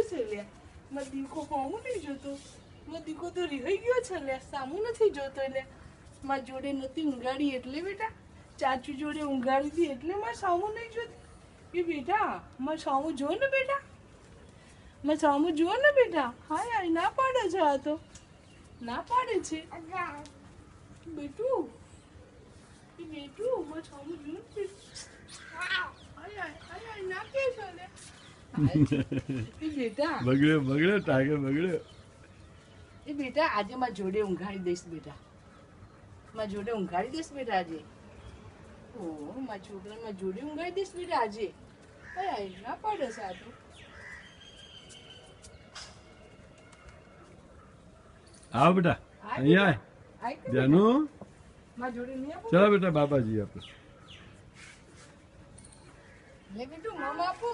છે લે મારો દીકો સામું નહીં જોતો મારો દીકો તો રિહાઈ ગયો છે લે સામું નથી જોતો લે મારી જોડે નથી ઊંઘાડી એટલે બેટા ચાચુ જોડે ઊંઘાડી હતી એટલે મારે સામું નહીં જોતી એ બેટા મારે સામું જો ને બેટા મારે સામું જુઓ ને બેટા હાય હાય ના પાડે છે આ તો ના પાડે છે બેટું એ બેટું મારે સામું જુઓ ને હાય હાય હાય હાય ના કે છે લે એ બેટા બગડ્યો ટાઈગર બગડ્યો એ બેટા આજે મારી જોડે ઊંઘાડી દઈશ બેટા મારી જોડે ઊંઘાડી દઈશ બેટા આજે ઓ મારા છોકરા મારી જોડે ઊંઘાડી દઈશ બેટા આજે હાય ના પાડે છે આ તો આવ બેટા અહીંયા આય તો જાનુ મારી જોડે નહીં આપો ચલો બેટા બાબાજી આપણે લે બેટું મમ આપો